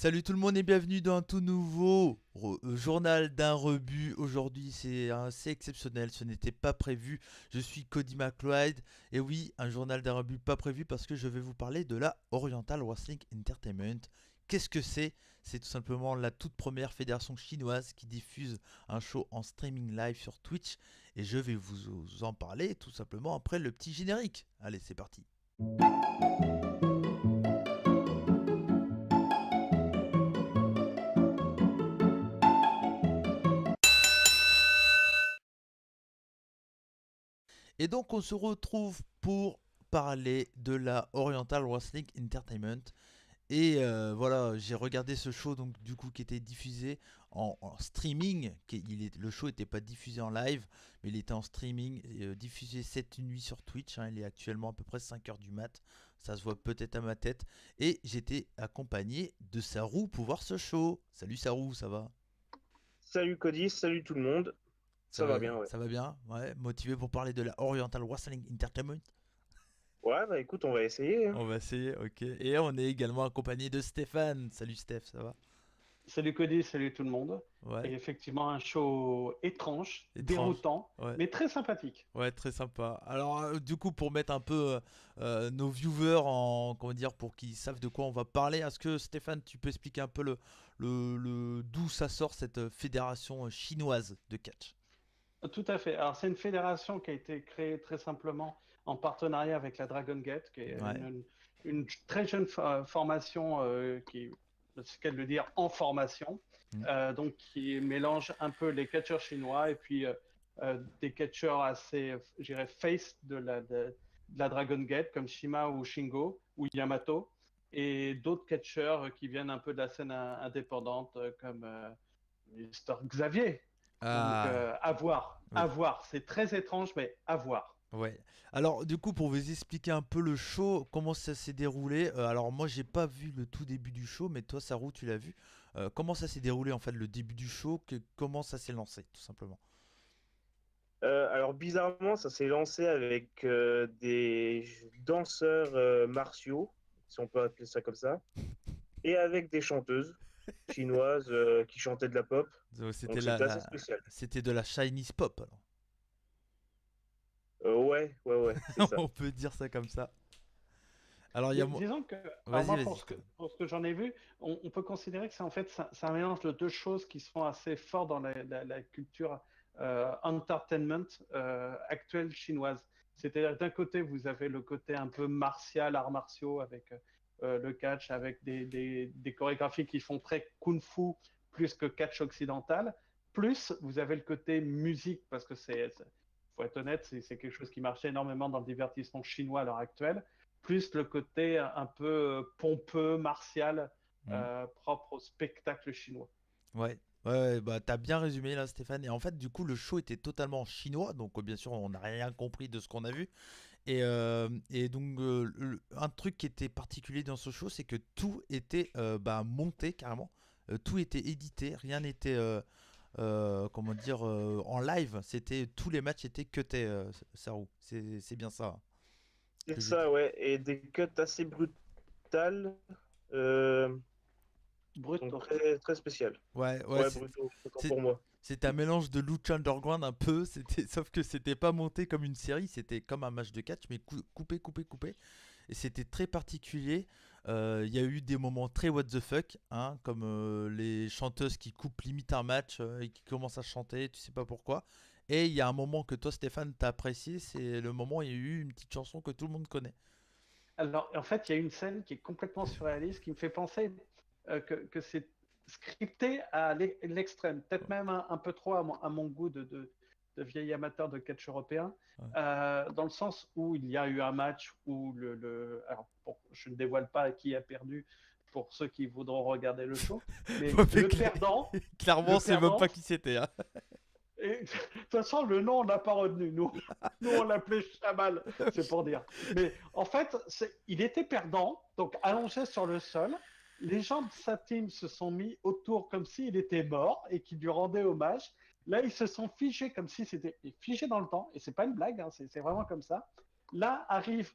Salut tout le monde et bienvenue dans un tout nouveau journal d'un rebut. Aujourd'hui c'est assez exceptionnel, ce n'était pas prévu. Je suis Cody McLeod et oui, un journal d'un rebut pas prévu parce que je vais vous parler de la Oriental Wrestling Entertainment. Qu'est-ce que c'est? C'est tout simplement la toute première fédération chinoise qui diffuse un show en streaming live sur Twitch et je vais vous en parler tout simplement après le petit générique. Allez, c'est parti. Et donc on se retrouve pour parler de la Oriental Wrestling Entertainment. Et voilà, j'ai regardé ce show donc du coup qui était diffusé en streaming. Le show n'était pas diffusé en live, mais il était en streaming, diffusé cette nuit sur Twitch. Il est actuellement à peu près 5 heures du mat. Ça se voit peut-être à ma tête. Et j'étais accompagné de Sarou pour voir ce show. Salut Sarou, ça va? Salut Cody, salut tout le monde. Ça Ça va, va bien, ouais. ça va bien? Ouais, motivé pour parler de la Oriental Wrestling Entertainment? Ouais, bah écoute, on va essayer, hein. On va essayer, ok. Et on est également accompagné de Stéphane. Salut Steph, ça va? Salut Cody, salut tout le monde. Ouais, Et effectivement, un show étrange, étrange. déroutant, Ouais, mais très sympathique. ouais, très sympa. Alors, du coup, pour mettre un peu nos viewers en, comment dire, pour qu'ils savent de quoi on va parler, est-ce que Stéphane, tu peux expliquer un peu d'où ça sort cette fédération chinoise de catch? Tout à fait. Alors, c'est une fédération qui a été créée très simplement en partenariat avec la Dragon Gate, qui est Ouais. une très jeune formation c'est qu'elle veut dire en formation, Mm. donc qui mélange un peu les catcheurs chinois et puis des catcheurs assez, je dirais, face de la Dragon Gate, comme Shima ou Shingo ou Yamato, et d'autres catcheurs qui viennent un peu de la scène indépendante, comme Mister Xavier. Donc, Ah, à oui. voir. C'est très étrange, mais à voir. Ouais. Alors, du coup, pour vous expliquer un peu le show, comment ça s'est déroulé. Alors, moi, j'ai pas vu le tout début du show, mais toi, Sarou, tu l'as vu. Comment ça s'est déroulé en fait le début du show, comment ça s'est lancé, tout simplement. Alors bizarrement, ça s'est lancé avec des danseurs martiaux, si on peut appeler ça comme ça, et avec des chanteuses chinoises qui chantaient de la pop. C'était Donc c'était assez spécial. c'était de la Chinese pop. Alors. Ouais, ouais, ouais, c'est ça. On peut dire ça comme ça. Alors, il y a Mais moi. disons que, alors Vas-y, moi, vas-y. pour ce que j'en ai vu, on peut considérer que c'est un mélange de deux choses qui sont assez forts dans la culture entertainment actuelle chinoise. C'est-à-dire, d'un côté, vous avez le côté un peu martial, arts martiaux, avec le catch, avec des chorégraphies qui font très kung-fu plus que catch occidental. Plus, vous avez le côté musique, parce que faut être honnête, c'est quelque chose qui marche énormément dans le divertissement chinois à l'heure actuelle, plus le côté un peu pompeux, martial, Hmm. propre au spectacle chinois. Ouais. Ouais, bah t'as bien résumé là, Stéphane. Et en fait, du coup, le show était totalement en chinois, donc bien sûr, on n'a rien compris de ce qu'on a vu. Et donc, un truc qui était particulier dans ce show, c'est que tout était bah, monté carrément. Tout était édité, rien n'était, comment dire, en live. C'était tous les matchs étaient cutés, Sarou. C'est bien ça, hein, C'est que je dis. ça, ouais. Et des cuts assez brutales, euh, donc Brutto. très, très spécial. Ouais, ouais, Ouais, brutaux, autant c'est pour moi. c'est un mélange de Lucha Underground un peu. C'était, sauf que c'était pas monté comme une série, c'était comme un match de catch, mais coupé, coupé, coupé. Et c'était très particulier. Il y a eu des moments très what the fuck, hein, comme les chanteuses qui coupent limite un match et qui commencent à chanter, tu sais pas pourquoi. Et il y a un moment que toi, Stéphane, t'as apprécié, c'est le moment où il y a eu une petite chanson que tout le monde connaît. Alors, en fait, il y a une scène qui est complètement surréaliste qui me fait penser que c'est scripté à l'extrême, peut-être même un peu trop à mon goût de vieil amateur de catch européen, Ouais. dans le sens où il y a eu un match où alors, bon, je ne dévoile pas qui a perdu pour ceux qui voudront regarder le show, mais Ouais, mais clairement, le c'est même pas perdant, qui c'était, hein. et, de toute façon, le nom, on l'a pas retenu. Nous on l'appelait Chamal, c'est pour dire. Mais en fait, il était perdant, donc allongé sur le sol. Les gens de sa team se sont mis autour comme s'il était mort et qui lui rendaient hommage. Là, ils se sont figés comme si c'était figé dans le temps. Et c'est pas une blague, hein, c'est vraiment comme ça. Là arrivent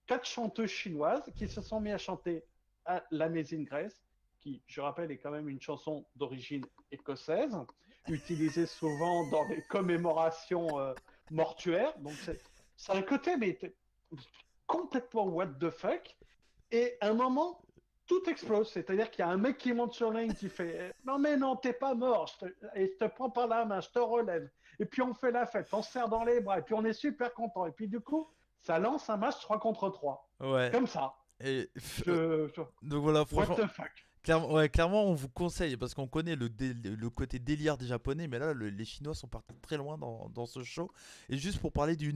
quatre chanteuses chinoises qui se sont mis à chanter à l'Amazing Grace. qui, je rappelle, est quand même une chanson d'origine écossaise, utilisée souvent dans les commémorations mortuaires. Donc c'est un côté mais complètement what the fuck. Et à un moment, tout explose. C'est-à-dire qu'il y a un mec qui monte sur la ligne qui fait non, mais non, t'es pas mort. Et je te prends par la main, je te relève. Et puis on fait la fête, on se serre dans les bras. Et puis on est super content. Et puis du coup, ça lance un match 3 contre 3. Ouais. Comme ça. Et Je... donc voilà, What franchement, the fuck. clairement, on vous conseille parce qu'on connaît le côté délire des Japonais, mais là, les Chinois sont partis très loin dans ce show. Et juste pour parler du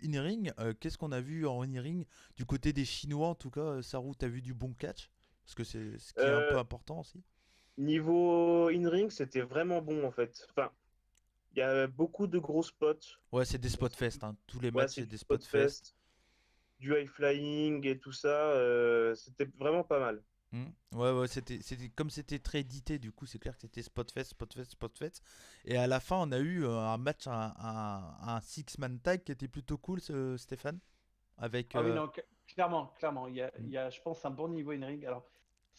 in-ring, qu'est-ce qu'on a vu en in-ring du côté des Chinois en tout cas, Saru, t'as vu du bon catch? Parce que c'est ce qui est un peu Euh, important aussi. Niveau in-ring, c'était vraiment bon en fait. Enfin, il y a beaucoup de gros spots. Ouais, c'est des spot fest, hein. Tous les Ouais, matchs, c'est c'est du des spot spot fest. fest, du high flying et tout ça. C'était vraiment pas mal. Hmm. Ouais, ouais, comme c'était très édité, du coup, c'est clair que c'était spot fest, spot fest, spot fest. Et à la fin, on a eu un match, un six-man tag qui était plutôt cool, Stéphane. Avec. Ah oui, non, clairement, clairement. Hmm. Il y a, je pense, un bon niveau in-ring. Alors,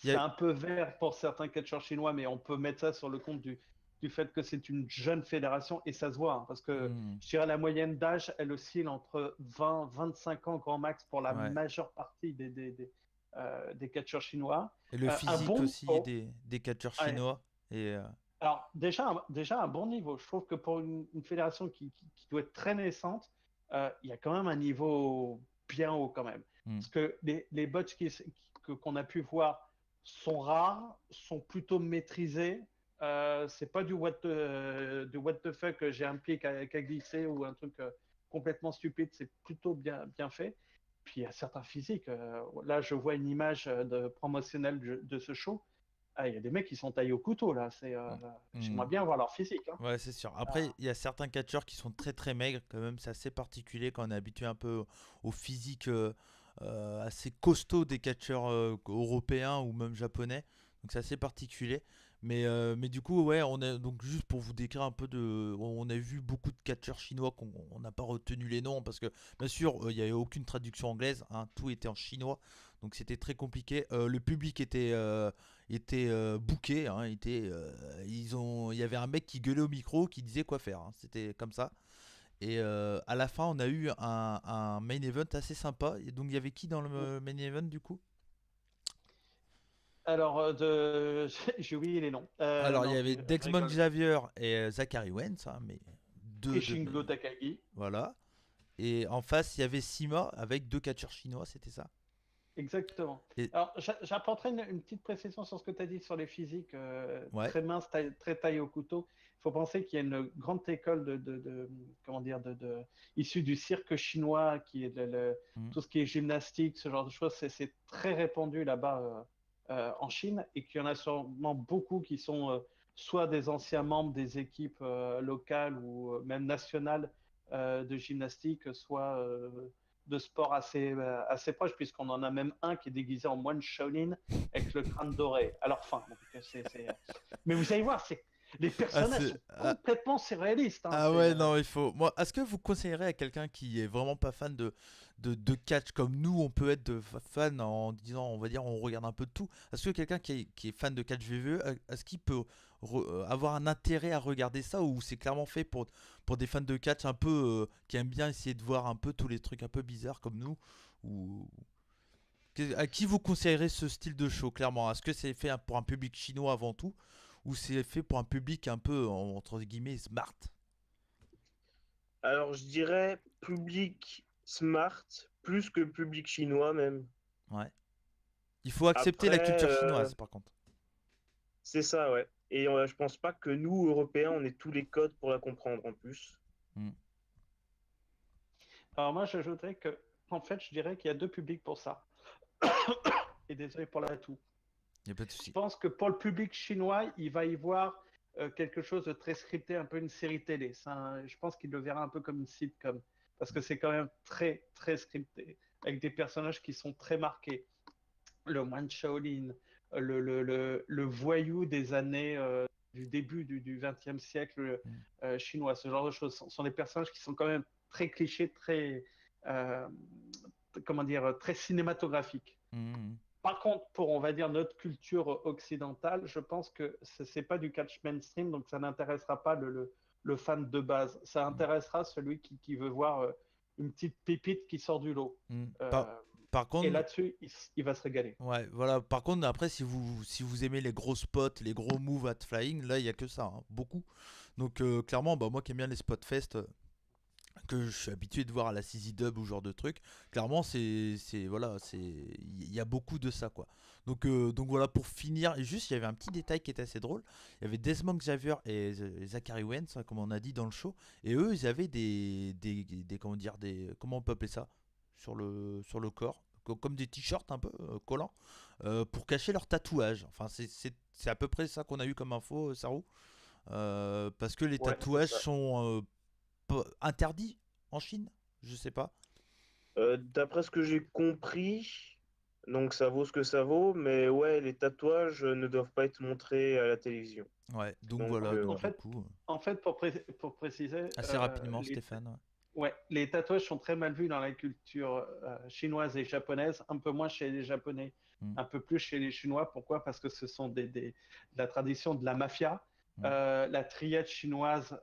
Il y c'est a- un peu vert pour certains catcheurs chinois, mais on peut mettre ça sur le compte du fait que c'est une jeune fédération et ça se voit, hein, parce que Hmm. je dirais la moyenne d'âge, elle oscille entre 20, 25 ans grand max pour la Ouais. majeure partie des catcheurs chinois. Et le Un physique bon aussi niveau. des catcheurs Ouais. chinois. Et. Alors, déjà un bon niveau. Je trouve que pour une fédération qui doit être très naissante, il y a quand même un niveau bien haut quand même. Hmm. Parce que les botches qu'on a pu voir sont rares, sont plutôt maîtrisés. C'est pas du what the fuck, j'ai un pied qui a glissé ou un truc complètement stupide. C'est plutôt bien fait. Puis il y a certains physiques. Là, je vois une image promotionnelle de ce show. Ah, il y a des mecs qui sont taillés au couteau là. Hmm. J'aimerais bien voir leur physique, hein. Ouais, c'est sûr. Après, Ah, il y a certains catcheurs qui sont très très maigres, quand même, c'est assez particulier quand on est habitué un peu au physique assez costaud des catcheurs européens ou même japonais. Donc c'est assez particulier. Mais du coup, ouais, donc juste pour vous décrire un peu on a vu beaucoup de catcheurs chinois qu'on on n'a pas retenu les noms parce que bien sûr, il n'y avait aucune traduction anglaise, hein, tout était en chinois. Donc c'était très compliqué. Le public était booké, hein, il y avait un mec qui gueulait au micro qui disait quoi faire, hein, c'était comme ça. Et à la fin, on a eu un main event assez sympa. Et donc il y avait qui dans le main event du coup? alors, j'ai oublié les noms. Alors il y Non, avait je Dexmon rigole. Xavier et Zachary Wentz, hein, mais Et deux de Shingo Takagi. voilà. Et en face, il y avait Sima avec deux catcheurs chinois, c'était ça. Exactement. Et Alors, j'apporterai une petite précision sur ce que tu as dit sur les physiques ouais. très minces, très taillés au couteau. Il faut penser qu'il y a une grande école comment dire, issue du cirque chinois, qui est Mm. tout ce qui est gymnastique, ce genre de choses. C'est très répandu là-bas en Chine et qu'il y en a sûrement beaucoup qui sont soit des anciens membres des équipes locales ou même nationales de gymnastique, soit de sport assez proche, puisqu'on en a même un qui est déguisé en moine Shaolin avec le crâne doré à leur fin. Donc, mais vous allez voir, les Ah, personnages sont ah, complètement surréalistes, hein. ah ouais, non, il faut. Moi, est-ce que vous conseillerez à quelqu'un qui est vraiment pas fan de catch comme nous, on peut être fan en disant, on va dire, on regarde un peu de tout. Est-ce que quelqu'un qui est fan de catch VVE, est-ce qu'il peut avoir un intérêt à regarder ça ou c'est clairement fait pour des fans de catch un peu qui aiment bien essayer de voir un peu tous les trucs un peu bizarres comme nous ou à qui vous conseillerez ce style de show clairement? Est-ce que c'est fait pour un public chinois avant tout ou c'est fait pour un public un peu entre guillemets smart? Alors, je dirais public smart, plus que public chinois même. Ouais. Il faut accepter la Après, culture chinoise, par contre. c'est ça, ouais. Et je pense pas que nous, Européens, on ait tous les codes pour la comprendre en plus. Hmm. Alors moi, j'ajouterais que, en fait, je dirais qu'il y a deux publics pour ça. Et désolé pour la toux. Y a pas de Je souci. pense que pour le public chinois, il va y voir quelque chose de très scripté, un peu une série télé. Je pense qu'il le verra un peu comme une sitcom, parce que c'est quand même très, très scripté, avec des personnages qui sont très marqués. Le moine Shaolin, le voyou des années du début du XXe siècle Hmm. chinois, ce genre de choses. Ce sont des personnages qui sont quand même très clichés, très, comment dire, très cinématographiques. Hmm. Par contre, pour, on va dire, notre culture occidentale, je pense que c'est pas du catch mainstream, donc ça n'intéressera pas le fan de base. Ça intéressera celui qui veut voir une petite pépite qui sort du lot. Mm. Euh, Par et contre, là-dessus, il va se régaler. ouais, voilà. Par contre, après, si vous aimez les gros spots, les gros moves at flying, là, il y a que ça, hein, beaucoup. Donc, clairement, bah, moi qui aime bien les spot fest, que je suis habitué de voir à la CZ Dub ou ce genre de truc, clairement, voilà, il y a beaucoup de ça, quoi. Donc voilà, pour finir, et juste, il y avait un petit détail qui était assez drôle. Il y avait Desmond Xavier et Zachary Wentz, hein, comme on a dit dans le show, et eux, ils avaient comment dire, comment on peut appeler ça sur le corps, comme des t-shirts un peu collants, pour cacher leur tatouage. Enfin, c'est à peu près ça qu'on a eu comme info, Sarou. Parce que les Ouais, c'est tatouages ça. sont interdits en Chine, je sais pas. D'après ce que j'ai compris, donc ça vaut ce que ça vaut, mais ouais, les tatouages ne doivent pas être montrés à la télévision. Ouais, donc Donc voilà, En donc du fait, coup, pour préciser, assez rapidement, Stéphane. ouais, les tatouages sont très mal vus dans la culture chinoise et japonaise, un peu moins chez les Japonais, Mm, un peu plus chez les Chinois. Pourquoi? Parce que ce sont de la tradition de la mafia. mm. La triade chinoise,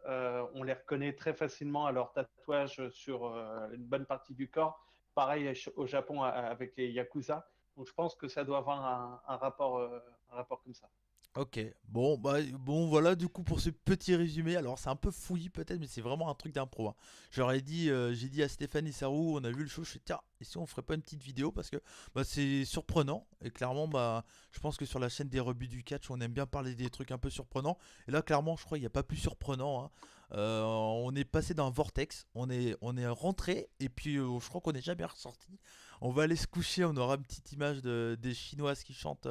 on les reconnaît très facilement à leurs tatouages sur une bonne partie du corps. Pareil au Japon avec les Yakuza. Donc je pense que ça doit avoir un rapport comme ça. Ok, bon, bah, bon, voilà, du coup, pour ce petit résumé, alors c'est un peu fouillis peut-être, mais c'est vraiment un truc d'impro, hein. J'ai dit à Stéphane et Sarou, on a vu le show, je suis tiens, et si on ferait pas une petite vidéo, parce que bah, c'est surprenant, et clairement, bah, je pense que sur la chaîne des rebuts du catch, on aime bien parler des trucs un peu surprenants, et là, clairement, je crois qu'il n'y a pas plus surprenant, hein. On est passé d'un vortex, on est rentré, et puis je crois qu'on n'est jamais ressorti. On va aller se coucher, on aura une petite image des Chinoises qui chantent.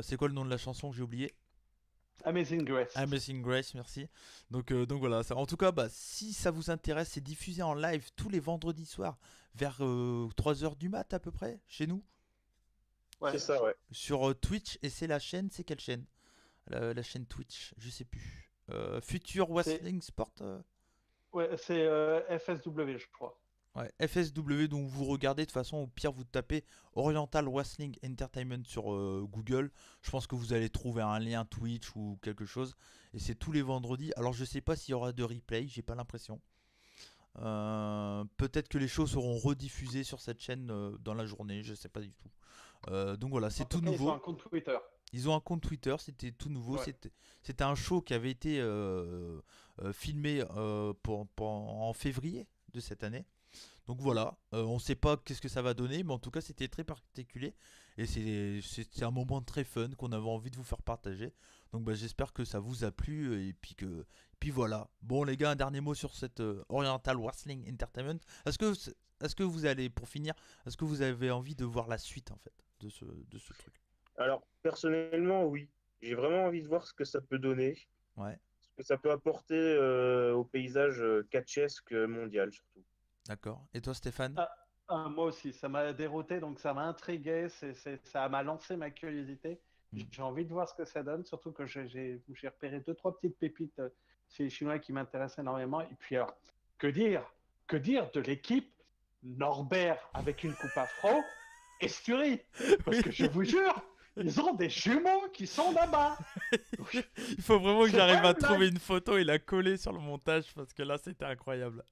C'est quoi le nom de la chanson que j'ai oublié? Amazing Grace. Amazing Grace, merci. Donc voilà, en tout cas, bah, si ça vous intéresse, c'est diffusé en live tous les vendredis soirs vers 3h du mat à peu près, chez nous, c'est Ouais, ça, ouais. sur Twitch. Et c'est quelle chaîne? La chaîne Twitch, je sais plus. Future c'est Wrestling Sport. ouais, c'est FSW, je crois. Ouais, FSW, donc vous regardez de toute façon, au pire vous tapez Oriental Wrestling Entertainment sur Google. Je pense que vous allez trouver un lien Twitch ou quelque chose. Et c'est tous les vendredis. Alors je sais pas s'il y aura de replay, j'ai pas l'impression. Peut-être que les shows seront rediffusés sur cette chaîne dans la journée, je sais pas du tout. Donc voilà, c'est En tout tout cas, ils ont un nouveau. compte Twitter. Ils ont un compte Twitter, c'était tout nouveau. Ouais. C'était un show qui avait été filmé en février de cette année. Donc voilà, on ne sait pas qu'est-ce que ça va donner, mais en tout cas c'était très particulier et c'est un moment très fun qu'on avait envie de vous faire partager. Donc bah, j'espère que ça vous a plu et puis voilà. Bon les gars, un dernier mot sur cette Oriental Wrestling Entertainment. Est-ce que vous allez, pour finir, est-ce que vous avez envie de voir la suite en fait de ce truc? Alors, personnellement, oui. J'ai vraiment envie de voir ce que ça peut donner, Ouais, ce que ça peut apporter au paysage catchesque mondial, surtout. d'accord. Et toi Stéphane? Ah, moi aussi, ça m'a dérouté, donc ça m'a intrigué, ça m'a lancé ma curiosité. Hmm. J'ai envie de voir ce que ça donne, surtout que j'ai repéré deux, trois petites pépites chez les Chinois qui m'intéressent énormément. Et puis alors, que dire? Que dire de l'équipe Norbert avec une coupe afro et Stury? Parce Oui. que je vous jure, ils ont des jumeaux qui sont là-bas. Donc, Il faut vraiment que c'est j'arrive pas à une blague. trouver une photo et la coller sur le montage parce que là c'était incroyable.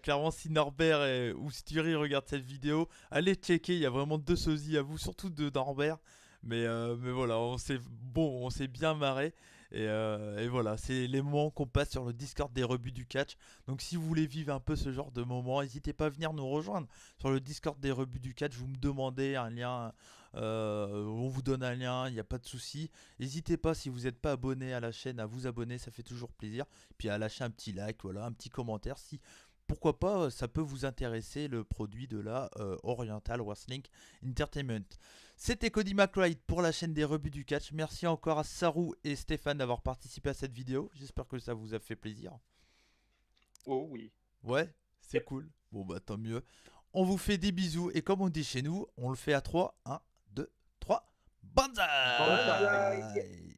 Clairement, si Norbert ou Sturi regardent cette vidéo, allez checker. Il y a vraiment deux sosies à vous, surtout de Norbert. Mais voilà, on s'est bien marré. Et voilà, c'est les moments qu'on passe sur le Discord des rebuts du catch. Donc si vous voulez vivre un peu ce genre de moment, n'hésitez pas à venir nous rejoindre sur le Discord des rebuts du catch. Vous me demandez un lien, on vous donne un lien, il n'y a pas de souci. N'hésitez pas, si vous n'êtes pas abonné à la chaîne, à vous abonner, ça fait toujours plaisir. Puis à lâcher un petit like, voilà, un petit commentaire si pourquoi pas, ça peut vous intéresser le produit de la Oriental Wrestling Entertainment. C'était Cody McLeod pour la chaîne des rebuts du catch. Merci encore à Sarou et Stéphane d'avoir participé à cette vidéo. J'espère que ça vous a fait plaisir. Oh oui. Ouais, c'est cool. Bon bah tant mieux. On vous fait des bisous et comme on dit chez nous, on le fait à 3. 1, 2, 3. Banzai! Bye bye. Banzai!